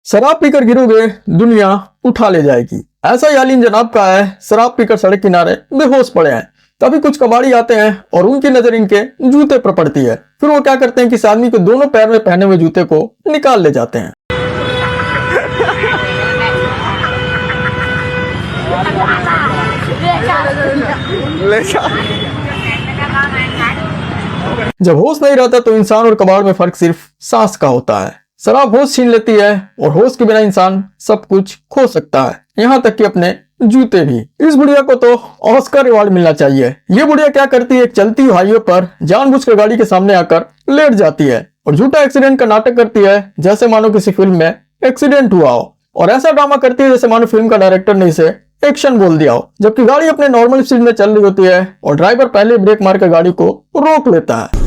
शराब पीकर गिरोगे दुनिया उठा ले जाएगी, ऐसा ही हाल इन जनाब का है। शराब पीकर सड़क किनारे बेहोश पड़े हैं। तभी कुछ कबाड़ी आते हैं और उनकी नजर इनके जूते पर पड़ती है। फिर वो क्या करते हैं कि इस आदमी को दोनों पैर में पहने हुए जूते को निकाल ले जाते हैं। जब होश नहीं रहता तो इंसान और कबाड़ में फर्क सिर्फ सांस का होता है। शराब होश छीन लेती है और होश के बिना इंसान सब कुछ खो सकता है, यहाँ तक कि अपने जूते भी। इस बुढ़िया को तो ऑस्कर अवार्ड मिलना चाहिए। ये बुढ़िया क्या करती है, एक चलती हुई हाईवे पर जानबूझकर गाड़ी के सामने आकर लेट जाती है और झूठा एक्सीडेंट का नाटक करती है, जैसे मानो किसी फिल्म में एक्सीडेंट हुआ हो, और ऐसा ड्रामा करती है जैसे मानो फिल्म का डायरेक्टर ने इसे एक्शन बोल दिया हो। जबकि गाड़ी अपने नॉर्मल स्पीड में चल रही होती है और ड्राइवर पहले ब्रेक मारकर गाड़ी को रोक लेता है।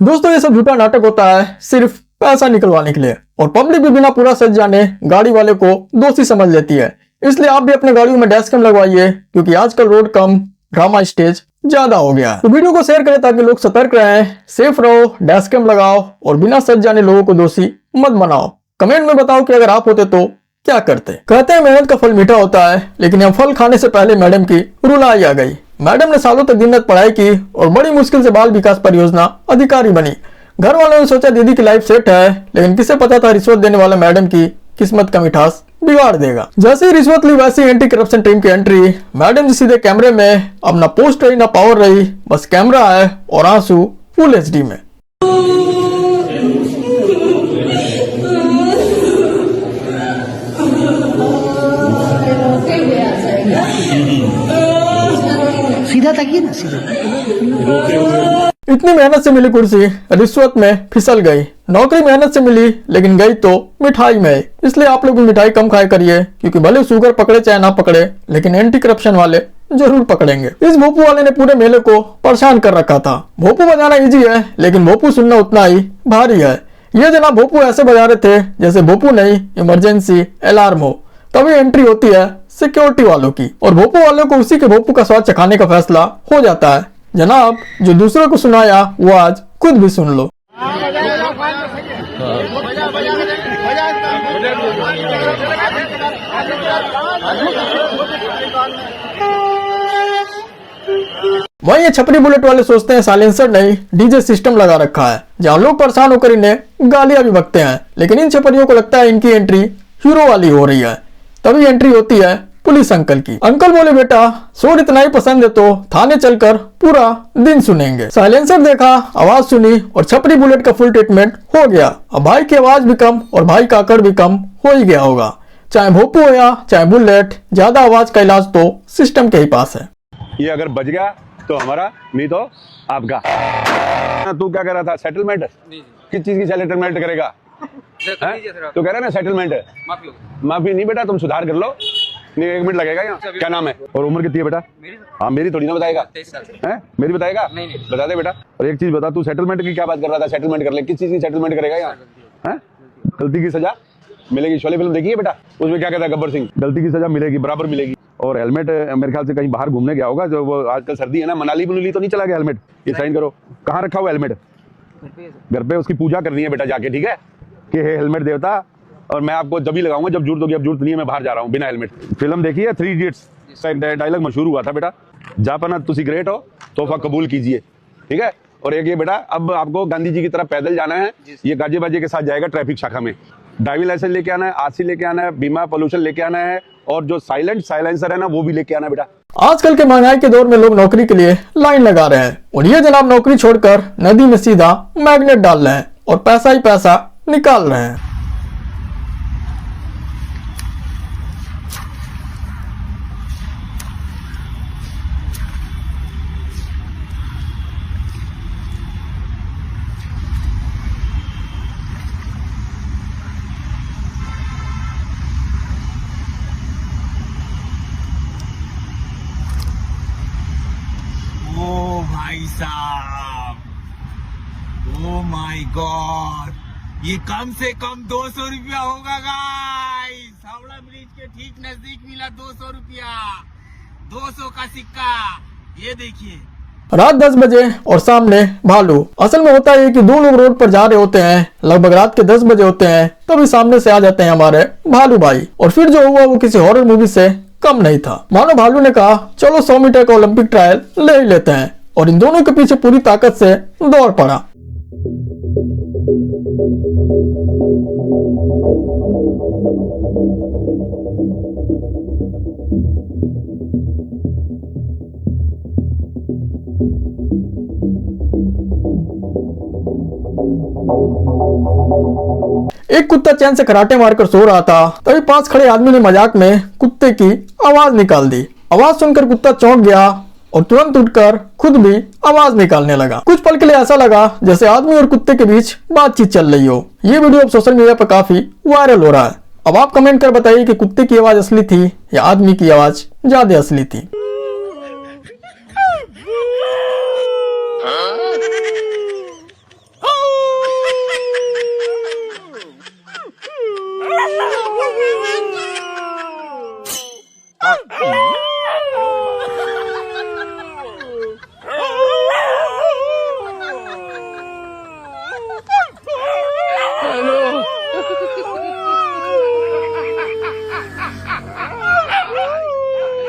दोस्तों, ये सब झूठा नाटक होता है सिर्फ पैसा निकलवाने के लिए, और पब्लिक भी बिना पूरा सच जाने गाड़ी वाले को दोषी समझ लेती है। इसलिए आप भी अपने गाड़ियों में डैश कैम लगवाइए, क्योंकि आजकल रोड कम ड्रामा स्टेज ज्यादा हो गया है। तो वीडियो को शेयर करें ताकि लोग सतर्क रहें, सेफ रहो, डैश कैम लगाओ और बिना सच जाने लोगों को दोषी मत बनाओ। कमेंट में बताओ कि अगर आप होते तो क्या करते। कहते हैं मेहनत का फल मीठा होता है, लेकिन यह फल खाने से पहले मैडम की रुलाई आ गई। मैडम ने सालों तक दिन रात पढ़ाई की और बड़ी मुश्किल से बाल विकास परियोजना अधिकारी बनी। घर वालों ने सोचा दीदी की लाइफ सेट है, लेकिन किसे पता था रिश्वत देने वाला मैडम की किस्मत का मिठास बिगाड़ देगा। जैसे ही रिश्वत ली वैसे एंटी करप्शन टीम की एंट्री। मैडम जी सीधे कैमरे में, अब ना पोस्ट रही ना पावर रही, बस कैमरा है और आंसू फुल HD में। सीधा ताकिए ना, सीधा। इतनी मेहनत से मिली कुर्सी रिश्वत में फिसल गई। नौकरी मेहनत से मिली लेकिन गई तो मिठाई में। इसलिए आप लोग भी मिठाई कम खाया करिए, क्योंकि भले शुगर पकड़े चाहे ना पकड़े, लेकिन एंटी करप्शन वाले जरूर पकड़ेंगे। इस भोपू वाले ने पूरे मेले को परेशान कर रखा था। भोपू बजाना इजी है, लेकिन भोपू सुनना उतना ही भारी है। ये जनाब भोपू ऐसे बजा रहे थे जैसे भोपू नहीं इमरजेंसी अलार्म हो। तभी एंट्री होती है सिक्योरिटी वालों की, और भोपू वालों को उसी के भोपू का स्वाद चखाने का फैसला हो जाता है। जनाब, जो दूसरों को सुनाया वो आज खुद भी सुन लो। वहीं ये छपरी बुलेट वाले सोचते हैं साइलेंसर नहीं डीजे सिस्टम लगा रखा है, जहां लोग परेशान होकर इन्हें गालियां भी बकते हैं। लेकिन इन छपरियों को लगता है इनकी एंट्री हीरो वाली हो रही है। तभी एंट्री होती है पुलिस अंकल की। अंकल बोले, बेटा शोर इतना ही पसंद है तो थाने चलकर पूरा दिन सुनेंगे। साइलेंसर देखा, आवाज सुनी और छपरी बुलेट का फुल ट्रीटमेंट हो गया। अब भाई की आवाज भी कम और भाई का आकड़ भी कम हो ही गया होगा। चाहे भोपू हो या चाहे बुलेट, ज्यादा आवाज का इलाज तो सिस्टम के ही पास है। ये अगर बच गया तो हमारा, नहीं तो आपका। तू क्या कह रहा था, सेटलमेंट? किस चीज की सेटलमेंट करेगा? तो कह रहा है ना सेटलमेंट है। माफी नहीं बेटा, तुम सुधार कर लो। नहीं, 1 मिनट लगेगा यहाँ। क्या नाम है और उम्र कितनी है बेटा? हाँ, मेरी थोड़ी ना बताएगा। मेरी बताएगा? नहीं। बता दे बेटा। और एक चीज बता, तू सेटलमेंट की क्या बात कर रहा था? सेटलमेंट कर ले, किस चीज की सेटलमेंट करेगा यहाँ? गलती की सजा मिलेगी। शोले फिल्म देखी है बेटा? उसमें क्या कहता है गब्बर सिंह, गलती की सजा मिलेगी, बराबर मिलेगी। और हेलमेट मेरे ख्याल से कहीं बाहर घूमने गया होगा, जो वो आजकल सर्दी है ना, मनाली तो नहीं चला गया हेलमेट? ये साइन करो। कहाँ रखा हुआ हेलमेट? घर पे। उसकी पूजा करनी है बेटा जाके, ठीक है? कि हे हेलमेट देवता, और मैं आपको जब ही लगाऊंगा जब जरूरत होगी। अब जरूरत नहीं है, मैं बाहर जा रहा हूँ बिना हेलमेट। फिल्म देखी है 3 इडियट्स? डायलॉग मशहूर हुआ था बेटा, जापाना तुसी ग्रेट हो, तोहफा कबूल कीजिए, ठीक है? और एक ये बेटा, अब आपको गांधी जी की तरह पैदल जाना है। ये गाजे बाजे के साथ जाएगा ट्रैफिक शाखा में। ड्राइविंग लाइसेंस लेके आना है, RC लेके आना है, बीमा पोल्यूशन लेके आना है, और जो साइलेंसर है ना वो भी लेके आना है बेटा। आजकल के महंगाई के दौर में लोग नौकरी के लिए लाइन लगा रहे हैं, और ये जनाब नौकरी छोड़कर नदी में सीधा मैग्नेट डाल रहे हैं और पैसा ही पैसा निकाल रहे हैं। साहब, ओ माय गॉड, ये कम से कम 200 रुपया होगा गाइस। हावड़ा ब्रिज के ठीक नजदीक मिला 200 रुपया, 200 का सिक्का। ये देखिए, रात 10 बजे और सामने भालू। असल में होता है कि दो लोग रोड पर जा रहे होते हैं, लगभग रात के 10 बजे होते हैं, तभी सामने से आ जाते हैं हमारे भालू भाई। और फिर जो हुआ वो किसी हॉरर मूवी से कम नहीं था। मानो भालू ने कहा चलो 100 मीटर का ओलंपिक ट्रायल ले ही लेते हैं, और इन दोनों के पीछे पूरी ताकत से दौड़ पड़ा। एक कुत्ता चैन से खराटे मारकर सो रहा था, तभी पास खड़े आदमी ने मजाक में कुत्ते की आवाज निकाल दी। आवाज सुनकर कुत्ता चौंक गया और तुरंत उठकर खुद भी आवाज निकालने लगा। कुछ पल के लिए ऐसा लगा जैसे आदमी और कुत्ते के बीच बातचीत चल रही हो। ये वीडियो अब सोशल मीडिया पर काफी वायरल हो रहा है। अब आप कमेंट कर बताइए कि कुत्ते की आवाज असली थी या आदमी की आवाज ज्यादा असली थी।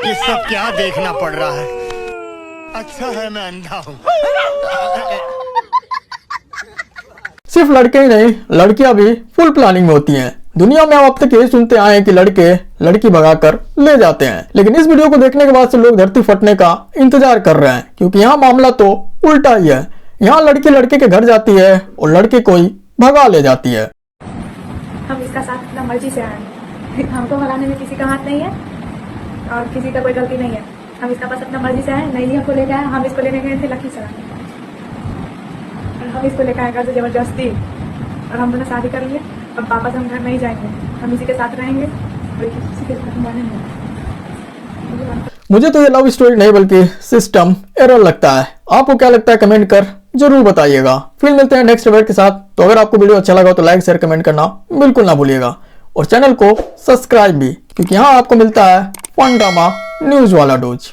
ये सब क्या देखना पड़ रहा है? अच्छा है मैं अंधा हूँ। सिर्फ लड़के ही नहीं, लड़कियां भी फुल प्लानिंग में होती हैं। दुनिया में अब तक यही सुनते आए हैं कि लड़के लड़की भगाकर ले जाते हैं, लेकिन इस वीडियो को देखने के बाद से लोग धरती फटने का इंतजार कर रहे हैं, क्योंकि यहाँ मामला तो उल्टा ही है। यहाँ लड़की लड़के के घर जाती है और लड़के कोई भगा ले जाती है। हम इसका साथ अपना मर्जी से आए, हमको भगाने में किसी का हाथ नहीं है और किसी का कोई गलती नहीं है। हम इसका पास अपना मर्जी से आए, नहीं हमको लेकर आए। हम इसको लेने गए थे लखीसराय और हम इसको लेकर आए घर से जबरदस्ती, और हम दोनों शादी कर लिए। अब वापस हम घर नहीं जाएंगे, हम इसी के साथ रहेंगे और किसी के साथ मानेंगे। मुझे तो ये लव स्टोरी नहीं बल्कि सिस्टम एरर लगता है। आपको क्या लगता है कमेंट कर जरूर बताइएगा। फिर मिलते हैं नेक्स्ट वीडियो के साथ। तो अगर आपको वीडियो अच्छा लगा तो लाइक शेयर कमेंट करना बिल्कुल ना भूलिएगा, और चैनल को सब्सक्राइब भी, क्योंकि यहाँ आपको मिलता है फन ड्रामा न्यूज वाला डोज।